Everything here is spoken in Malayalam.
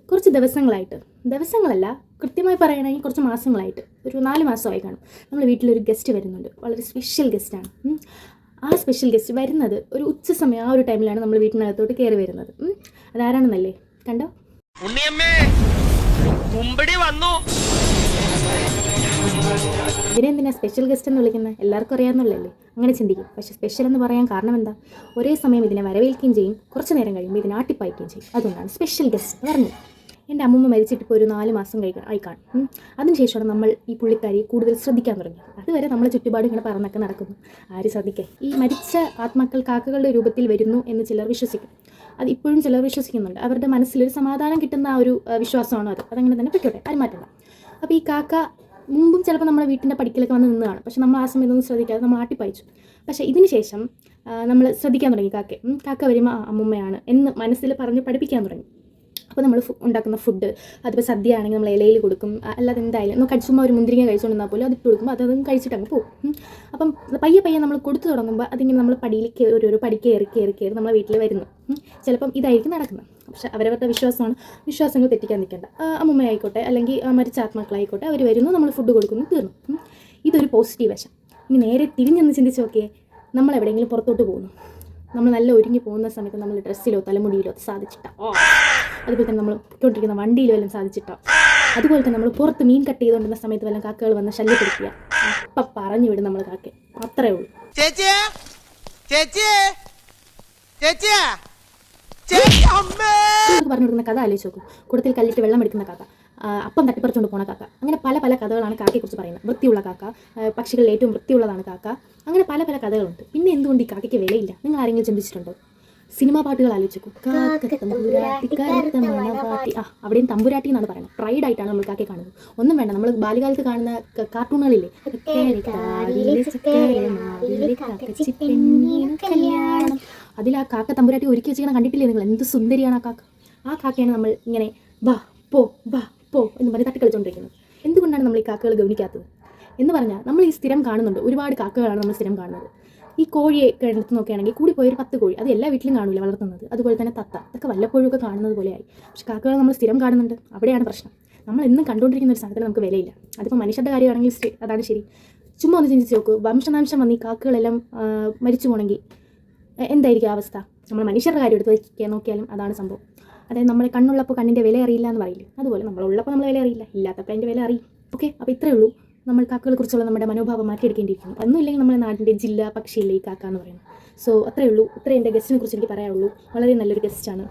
കുറച്ച് ദിവസങ്ങളല്ല കൃത്യമായി പറയുകയാണെങ്കിൽ കുറച്ച് മാസങ്ങളായിട്ട് ഒരു 4 മാസമായി കാണും നമ്മുടെ വീട്ടിലൊരു ഗസ്റ്റ് വരുന്നുണ്ട്. വളരെ സ്പെഷ്യൽ ഗസ്റ്റാണ്. ആ സ്പെഷ്യൽ ഗസ്റ്റ് വരുന്നത് ഒരു ഉച്ച സമയം, ആ ഒരു ടൈമിലാണ് നമ്മൾ വീട്ടിനകത്തോട്ട് കയറി വരുന്നത്. അതാരാണെന്നല്ലേ കണ്ടോ? ഇതിനെന്തിനാ സ്പെഷ്യൽ ഗസ്റ്റ് എന്ന് വിളിക്കുന്നത്? എല്ലാവർക്കും അറിയാവുന്നല്ലേ? അങ്ങനെ ചിന്തിക്കും. പക്ഷേ സ്പെഷ്യൽ എന്ന് പറയാൻ കാരണം എന്താ? ഒരേ സമയം ഇതിനെ വരവേൽക്കുകയും ചെയ്യും, കുറച്ച് നേരം കഴിയുമ്പോൾ ഇതിനെ ആട്ടിപ്പായിക്കുകയും ചെയ്യും. അതുകൊണ്ടാണ് സ്പെഷ്യൽ ഗസ്റ്റ് എന്ന് പറഞ്ഞത്. എൻ്റെ അമ്മൂമ്മ മരിച്ചിട്ട് ഇപ്പോൾ ഒരു 4 മാസം ആയി കാണും. അതിനുശേഷമാണ് നമ്മൾ ഈ പുള്ളിക്കാരി കൂടുതൽ ശ്രദ്ധിക്കാൻ തുടങ്ങി. അതുവരെ നമ്മൾ ചുറ്റുപാട് ഇങ്ങനെ പറന്നൊക്കെ നടക്കുന്നു. ആര് ശ്രദ്ധിക്കാൻ? ഈ മരിച്ച ആത്മാക്കൾ കാക്കകളുടെ രൂപത്തിൽ വരുന്നു എന്ന് ചിലർ വിശ്വസിക്കും. അത് ഇപ്പോഴും ചിലർ വിശ്വസിക്കുന്നുണ്ട്. അവരുടെ മനസ്സിലൊരു സമാധാനം കിട്ടുന്ന ആ ഒരു വിശ്വാസമാണോ അതങ്ങനെ തന്നെ പൊയ്ക്കോട്ടെ, ആരും മാറ്റണ്ട. അപ്പോൾ ഈ കാക്ക മുമ്പും ചിലപ്പോൾ നമ്മുടെ വീട്ടിൻ്റെ പടിക്കലൊക്കെ വന്ന് നിന്നതാണ്. പക്ഷെ നമ്മൾ ആ സമയം ഒന്നും ശ്രദ്ധിക്കാതെ നമ്മൾ ആട്ടിപ്പായിച്ചു. പക്ഷേ ഇതിന് ശേഷം നമ്മൾ ശ്രദ്ധിക്കാൻ തുടങ്ങി. കാക്ക വരുമ്പോൾ അമ്മുമ്മയാണ് എന്ന് മനസ്സിൽ പറഞ്ഞ് പഠിപ്പിക്കാൻ തുടങ്ങി. അപ്പോൾ നമ്മൾ ഉണ്ടാക്കുന്ന ഫുഡ്, അതിപ്പോൾ സദ്യ ആണെങ്കിൽ നമ്മൾ ഇലയിൽ കൊടുക്കും. അല്ലാതെ എന്തായാലും നമുക്ക് ചുമ്മാ ഒരു മുന്തിരിങ്ങ കഴിച്ചുകൊണ്ടിരുന്നാൽ പോലും അതിട്ട് കൊടുക്കുമ്പോൾ അതും കഴിച്ചിട്ട് അങ്ങ് പോകും. അപ്പം പയ്യെ നമ്മൾ കൊടുത്തു തുടങ്ങുമ്പോൾ അതിങ്ങനെ നമ്മൾ പടിയിലേക്ക് ഒരു പടി കയറി നമ്മളെ വീട്ടിൽ വരുന്നു. ചിലപ്പം ഇതായിരിക്കും നടക്കുന്നത്. പക്ഷേ അവരവരുടെ വിശ്വാസങ്ങൾ തെറ്റിക്കാൻ നിൽക്കേണ്ട. അമ്മുമ്മയായിക്കോട്ടെ അല്ലെങ്കിൽ മരിച്ച ആത്മാക്കളായിക്കോട്ടെ, അവർ വരുന്നു, നമ്മൾ ഫുഡ് കൊടുക്കുന്നു, തീർന്നു. ഇതൊരു പോസിറ്റീവ് വശം. ഇനി നേരെ തിരിഞ്ഞെന്ന് ചിന്തിച്ച് നോക്കിയേ, നമ്മൾ എവിടെയെങ്കിലും പുറത്തോട്ട് പോകുന്നു, നമ്മൾ നല്ല ഒരുങ്ങി പോകുന്ന സമയത്ത് നമ്മൾ ഡ്രസ്സിലോ തലമുടിയിലോ സാധിച്ചിട്ടോ, അതുപോലെ തന്നെ നമ്മൾ പൊയ്ക്കൊണ്ടിരിക്കുന്ന വണ്ടിയിലോ എല്ലാം സാധിച്ചിട്ടോ, അതുപോലെ തന്നെ നമ്മൾ പുറത്ത് മീൻ കട്ട് ചെയ്തുകൊണ്ടിരുന്ന സമയത്ത് വല്ല കാക്കകൾ വന്ന് ശല്യപ്പെടുത്തിയ അപ്പം പറഞ്ഞു വിടും നമ്മൾ കാക്ക. അത്രേ ഉള്ളൂ. പറഞ്ഞു കൊടുക്കുന്ന കഥ ആലോചിച്ച് നോക്കും. കൂടത്തിൽ കല്ലിട്ട് വെള്ളം എടുക്കുന്ന കാക്ക, അപ്പം തട്ടിപ്പറിച്ചുകൊണ്ട് പോണ കാക്ക, അങ്ങനെ പല കഥകളാണ് കാക്കയെക്കുറിച്ച് പറയുന്നത്. വൃത്തിയുള്ള കാക്ക, പക്ഷികളിൽ ഏറ്റവും വൃത്തിയുള്ളതാണ് കാക്ക, അങ്ങനെ പല കഥകളുണ്ട്. പിന്നെ എന്തുകൊണ്ട് ഈ കാക്കയ്ക്ക് വിലയില്ല? നിങ്ങൾ ആരെങ്കിലും ചിന്തിച്ചിട്ടുണ്ടോ? സിനിമാ പാട്ടുകൾ ആലോചിച്ചു. അവിടെയും തമ്പുരാട്ടി എന്നാണ് പറയുന്നത്. പ്രൈഡ് ആയിട്ടാണ് നമ്മൾ കാക്കയെ കാണുന്നത്. ഒന്നും വേണ്ട, നമ്മൾ ബാല്യകാലത്ത് കാണുന്ന കാർട്ടൂണുകളില്ലേ, അതിൽ ആ കാക്ക തമ്പുരാട്ടി ഒരുക്കി വെച്ചിരിക്കുന്ന കണ്ടിട്ടില്ലേ നിങ്ങൾ? എന്ത് സുന്ദരിയാണ് ആ കാക്ക. ആ കാക്കയാണ് നമ്മൾ ഇങ്ങനെ വാ പോ എന്ന് പറഞ്ഞ് തട്ടിക്കളിച്ചുകൊണ്ടിരിക്കുന്നത്. എന്തുകൊണ്ടാണ് നമ്മൾ ഈ കാക്കകൾ ഗവനിക്കാത്തത് എന്ന് പറഞ്ഞാൽ, നമ്മൾ ഈ സ്ഥിരം കാണുന്നുണ്ട്, ഒരുപാട് കാക്കകളാണ് നമ്മൾ സ്ഥിരം കാണുന്നത്. ഈ കോഴിയെ എടുത്ത് നോക്കുകയാണെങ്കിൽ കൂടി പോയൊരു 10 കോഴി, അത് എല്ലാ വീട്ടിലും കാണില്ല വളർത്തുന്നത്. അതുപോലെ തന്നെ തത്ത, അതൊക്കെ വല്ലപ്പോഴും ഒക്കെ കാണുന്നത് പോലെയായി. പക്ഷെ കാക്കകൾ നമ്മൾ സ്ഥിരം കാണുന്നുണ്ട്, അവിടെയാണ് പ്രശ്നം. നമ്മൾ എന്നും കണ്ടുകൊണ്ടിരിക്കുന്ന ഒരു സാധനത്തിന് നമുക്ക് വിലയില്ല. അതിപ്പോൾ മനുഷ്യരുടെ കാര്യമാണെങ്കിൽ അതാണ് ശരി. ചുമ്മാ ഒന്ന് ചിന്തിച്ച് നോക്കൂ, വംശനാംശം വന്ന് ഈ കാക്കകളെല്ലാം മരിച്ചു പോകണമെങ്കിൽ എന്തായിരിക്കും അവസ്ഥ? നമ്മൾ മനുഷ്യരുടെ കാര്യം എടുത്ത് നോക്കിയാലും അതാണ് സംഭവം. അതായത് നമ്മളെ കണ്ണുള്ളപ്പോൾ കണ്ണിൻ്റെ വില അറിയില്ല എന്ന് പറയില്ലേ, അതുപോലെ നമ്മളുള്ളപ്പോൾ നമ്മൾ വില അറിയില്ല, ഇല്ലാത്തപ്പോൾ അതിൻ്റെ വില അറിയും. ഓക്കെ, അപ്പോൾ ഇത്രയേ ഉള്ളൂ. നമ്മൾ കാക്കകളെ കുറിച്ചുള്ള നമ്മുടെ മനോഭാവം മാറ്റിയെടുക്കേണ്ടിയിരിക്കുന്നു. ഒന്നുമില്ലെങ്കിൽ നമ്മുടെ നാടിൻ്റെ ജില്ല പക്ഷിയില്ലേ ഈ കാക്ക എന്ന് പറയുന്നത്. സോ അത്രയേ ഉള്ളൂ. ഇത്രയും എൻ്റെ ഗസ്റ്റിനെ കുറിച്ച് എനിക്ക് പറയാനുള്ളൂ. വളരെ നല്ലൊരു ഗസ്റ്റാണ്.